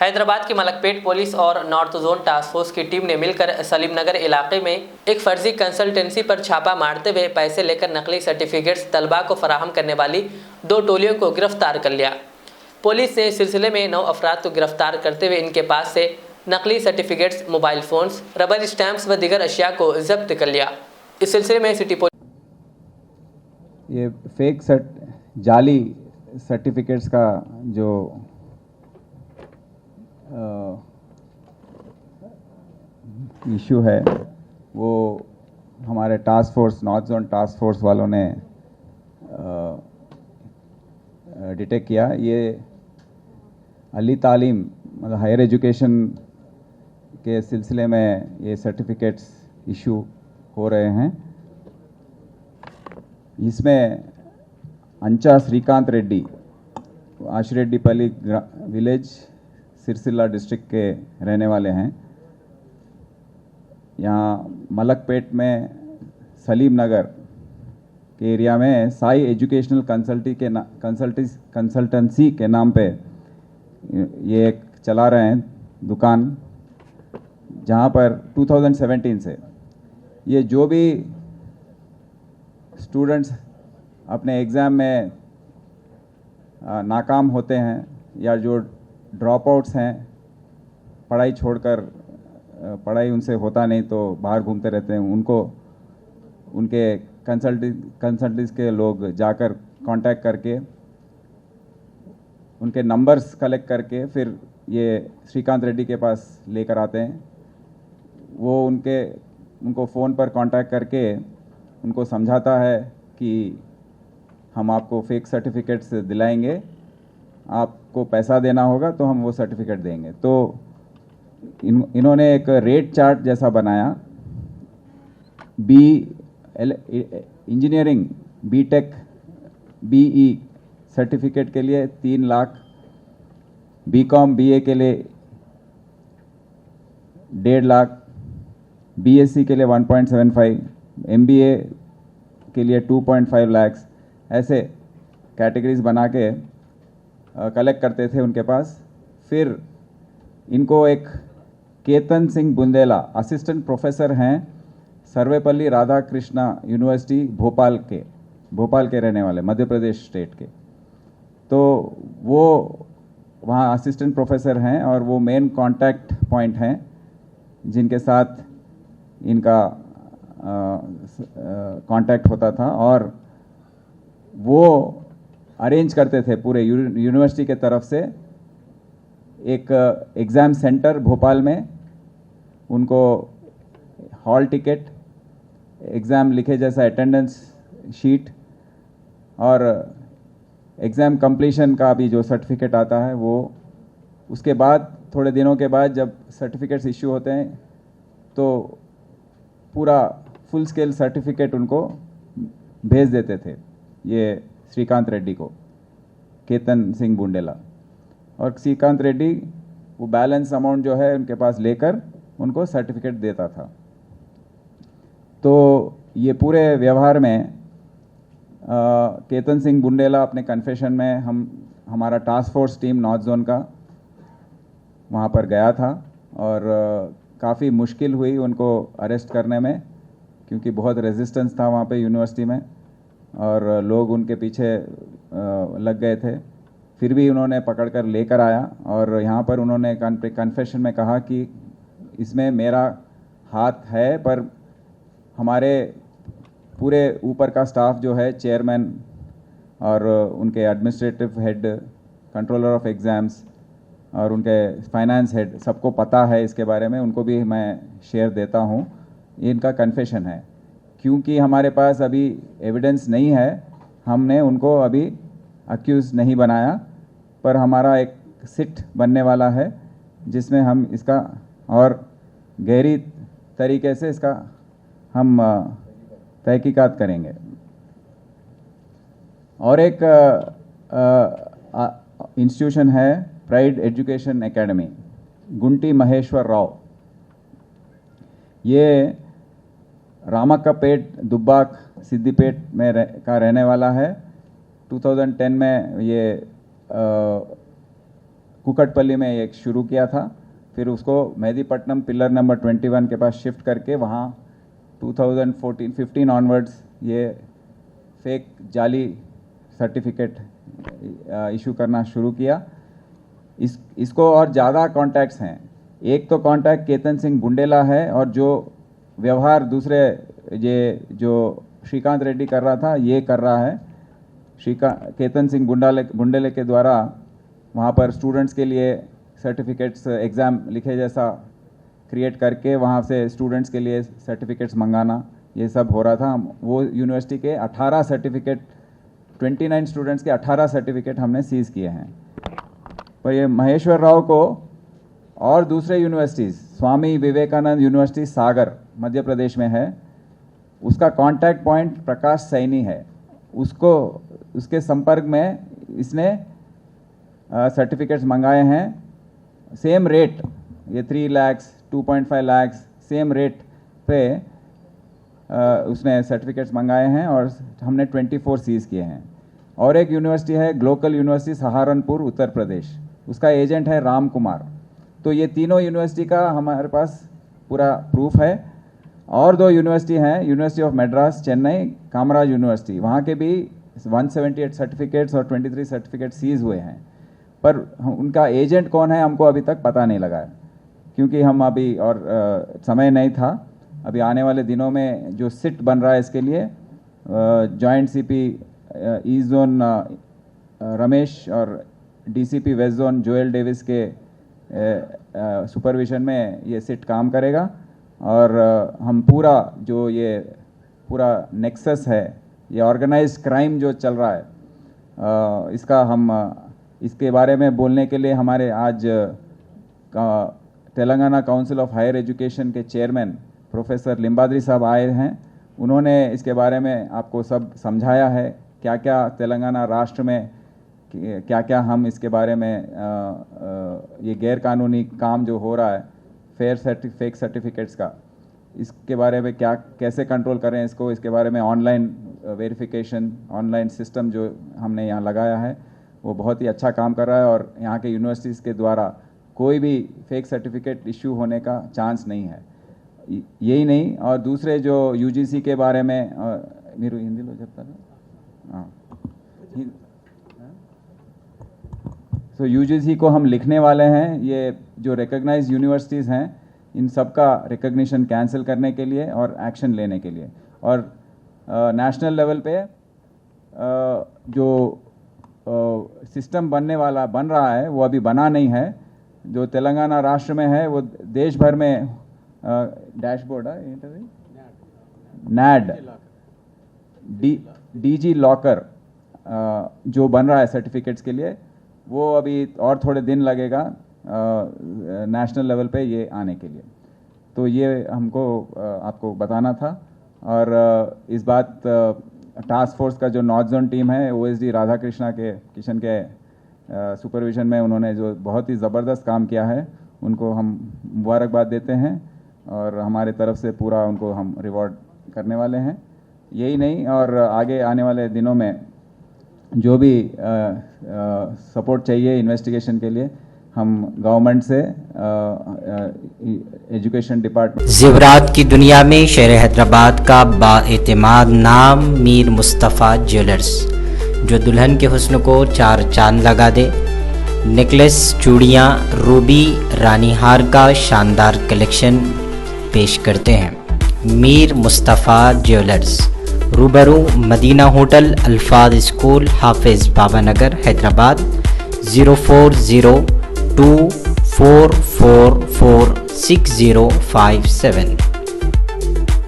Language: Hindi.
हैदराबाद की मलकपेट पुलिस और नॉर्थ जोन टास्क फोर्स की टीम ने मिलकर सलीम नगर इलाके में एक फर्जी कंसल्टेंसी पर छापा मारते हुए पैसे लेकर नकली सर्टिफिकेट्स तलबा को फराहम करने वाली 2 टोलियों को गिरफ्तार कर लिया। पुलिस ने इस सिलसिले में 9 अफराद को गिरफ्तार करते हुए इनके पास से नकली certificates, mobile phones, rubber stamps व दीगर अशिया को जब्त कर लिया। इस सिलसिले में सिटी ये फेक जाली सर्टिफिकेट्स का जो इशू है वो हमारे task force north zone task force वालों ने डिटेक्ट किया। ये अली तालीम मतलब हायर एजुकेशन के सिलसिले में ये सर्टिफिकेट्स इशू हो रहे हैं। इसमें अंचा श्रीकांत रेड्डी आशिरेड्डीपल्ली विलेज सिरसिल्ला डिस्ट्रिक्ट के रहने वाले हैं। यहाँ मलकपेट में सलीम नगर के एरिया में साई एजुकेशनल कंसल्टेंसी के नाम पे ये एक चला रहे हैं दुकान, जहाँ पर 2017 से ये जो भी स्टूडेंट्स अपने एग्ज़ाम में नाकाम होते हैं या जो ड्रॉप आउट्स हैं, पढ़ाई छोड़कर पढ़ाई उनसे होता नहीं तो बाहर घूमते रहते हैं, उनको उनके कंसल्टेंट्स के लोग जाकर कांटेक्ट करके उनके नंबर्स कलेक्ट करके फिर ये श्रीकांत रेड्डी के पास लेकर आते हैं। वो उनको फ़ोन पर कांटेक्ट करके उनको समझाता है कि हम आपको फेक सर्टिफिकेट्स दिलाएंगे, आपको पैसा देना होगा तो हम वो सर्टिफिकेट देंगे। तो इन्होंने एक रेट चार्ट जैसा बनाया। इंजीनियरिंग बीटेक बीई सर्टिफिकेट के लिए 3 लाख, बीकॉम बीए के लिए 1.5 लाख, बीएससी के लिए 1.75, एमबीए के लिए 2.5 लाख, ऐसे कैटेगरीज बना के कलेक्ट करते थे उनके पास। फिर इनको एक केतन सिंह बुंदेला असिस्टेंट प्रोफेसर हैं सर्वेपल्ली राधा कृष्णा यूनिवर्सिटी भोपाल के रहने वाले, मध्य प्रदेश स्टेट के। तो वो वहाँ असिस्टेंट प्रोफेसर हैं और वो मेन कांटेक्ट पॉइंट हैं जिनके साथ इनका कांटेक्ट होता था, और वो अरेंज करते थे पूरे यूनिवर्सिटी के तरफ से एक एग्ज़ाम सेंटर भोपाल में, उनको हॉल टिकट, एग्ज़ाम लिखे जैसा अटेंडेंस शीट और एग्ज़ाम कंप्लीशन का भी जो सर्टिफिकेट आता है वो। उसके बाद थोड़े दिनों के बाद जब सर्टिफिकेट्स इश्यू होते हैं तो पूरा फुल स्केल सर्टिफिकेट उनको भेज देते थे ये श्रीकांत रेड्डी को, केतन सिंह बुंडेला। और श्रीकांत रेड्डी वो बैलेंस अमाउंट जो है उनके पास लेकर उनको सर्टिफिकेट देता था। तो ये पूरे व्यवहार में केतन सिंह बुंडेला अपने कन्फेशन में हमारा task force team north zone का वहाँ पर गया था और काफ़ी मुश्किल हुई उनको अरेस्ट करने में, क्योंकि बहुत रेजिस्टेंस था वहाँ पे यूनिवर्सिटी में और लोग उनके पीछे लग गए थे। फिर भी उन्होंने पकड़कर लेकर आया और यहाँ पर उन्होंने कन्फेशन में कहा कि इसमें मेरा हाथ है, पर हमारे पूरे ऊपर का स्टाफ जो है, चेयरमैन और उनके administrative head, controller of exams और उनके फाइनेंस हेड, सबको पता है इसके बारे में, उनको भी मैं शेयर देता हूँ। इनका कन्फेशन है। क्योंकि हमारे पास अभी एविडेंस नहीं है, हमने उनको अभी अक्यूज़ नहीं बनाया, पर हमारा एक सिट बनने वाला है जिसमें हम इसका और गहरी तरीके से इसका हम तहकीकात करेंगे। और एक इंस्टीट्यूशन है pride education academy, Gunti Maheshwar Rao, ये रामक्कापेट दुब्बाक सिद्दीपेट में का रहने वाला है। 2010 में ये कुकटपल्ली में एक शुरू किया था, फिर उसको मेहदीपट्टनम पिलर नंबर 21 के पास शिफ्ट करके वहाँ 2014-15 ऑनवर्ड्स ये फेक जाली सर्टिफिकेट इशू करना शुरू किया। इसको और ज़्यादा कॉन्टैक्ट्स हैं। एक तो कॉन्टैक्ट केतन सिंह बुंडेला है, और जो व्यवहार दूसरे ये जो श्रीकांत रेड्डी कर रहा था ये कर रहा है। केतन सिंह बुंडेले के द्वारा वहाँ पर स्टूडेंट्स के लिए सर्टिफिकेट्स एग्ज़ाम लिखे जैसा क्रिएट करके वहाँ से स्टूडेंट्स के लिए सर्टिफिकेट्स मंगाना, ये सब हो रहा था। वो यूनिवर्सिटी के 18 सर्टिफिकेट, 29 स्टूडेंट्स के 18 सर्टिफिकेट हमने सीज़ किए हैं। पर ये महेश्वर राव को और दूसरे यूनिवर्सिटीज़, स्वामी विवेकानंद यूनिवर्सिटी सागर मध्य प्रदेश में है, उसका कांटेक्ट पॉइंट प्रकाश सैनी है। उसके संपर्क में इसने सर्टिफिकेट्स मंगाए हैं। सेम रेट, ये 3 लाख 2.5 लाख सेम रेट पे उसने सर्टिफिकेट्स मंगाए हैं, और हमने 24 सीज़ किए हैं। और एक यूनिवर्सिटी है ग्लोकल यूनिवर्सिटी सहारनपुर उत्तर प्रदेश, उसका एजेंट है राम कुमार। तो ये तीनों यूनिवर्सिटी का हमारे पास पूरा प्रूफ है। और 2 यूनिवर्सिटी हैं, university of Madras Chennai, Kamaraj university, वहाँ के भी 178 सर्टिफिकेट्स और 23 सर्टिफिकेट सीज़ हुए हैं। पर उनका एजेंट कौन है हमको अभी तक पता नहीं लगा है, क्योंकि हम अभी और समय नहीं था। अभी आने वाले दिनों में जो सिट बन रहा है इसके लिए, joint CP east zone Ramesh और DCP west zone Joel Davis के सुपरविजन में ये सिट काम करेगा। और हम पूरा जो ये पूरा नेक्सस है, ये ऑर्गेनाइज्ड क्राइम जो चल रहा है, इसके बारे में बोलने के लिए हमारे आज Telangana council of higher education के चेयरमैन प्रोफेसर लिम्बाद्री साहब आए हैं। उन्होंने इसके बारे में आपको सब समझाया है, क्या क्या तेलंगाना राष्ट्र में क्या क्या हम इसके बारे में ये गैर कानूनी काम जो हो रहा है फेक सर्टिफिकेट्स का, इसके बारे में क्या कैसे कंट्रोल करें इसको, इसके बारे में ऑनलाइन वेरिफिकेशन, ऑनलाइन सिस्टम जो हमने यहाँ लगाया है वो बहुत ही अच्छा काम कर रहा है। और यहाँ के यूनिवर्सिटीज़ के द्वारा कोई भी फेक सर्टिफिकेट इश्यू होने का चांस नहीं है। यही नहीं, और दूसरे जो यूजीसी के बारे में మీరు హిందీలో చెప్తారా? सो यूजीसी को हम लिखने वाले हैं। ये जो रिकॉग्नाइज्ड यूनिवर्सिटीज़ हैं इन सब का रिकॉग्निशन कैंसिल करने के लिए और एक्शन लेने के लिए। और नेशनल लेवल पे जो सिस्टम बन रहा है वो अभी बना नहीं है। जो तेलंगाना राष्ट्र में है वो देश भर में डैशबोर्ड है नैड डीजी लॉकर जो बन रहा है सर्टिफिकेट्स के लिए, वो अभी और थोड़े दिन लगेगा नेशनल लेवल पे ये आने के लिए। तो ये हमको आपको बताना था। और इस बात टास्क फोर्स का जो नॉर्थ जोन टीम है ओएसडी राधाकृष्णा के किशन के सुपरविजन में उन्होंने जो बहुत ही ज़बरदस्त काम किया है उनको हम मुबारकबाद देते हैं, और हमारे तरफ से पूरा उनको हम रिवॉर्ड करने वाले हैं। यही नहीं, और आगे आने वाले दिनों में जो भी सपोर्ट चाहिए इन्वेस्टिगेशन के लिए हम गवर्नमेंट से एजुकेशन डिपार्टमेंट। ज़ेवरात की दुनिया में शहर हैदराबाद का बाएतिमाद नाम मीर मुस्तफ़ा ज्वेलर्स, जो दुल्हन के हुस्न को 4 चांद लगा दे। नेकलेस, चूड़ियाँ, रूबी, रानी हार का शानदार कलेक्शन पेश करते हैं। मीर मुस्तफ़ा ज्वेलर्स, रूबरू मदीना होटल, अल्फाज स्कूल, हाफिज बाबा नगर, हैदराबाद 04024446057।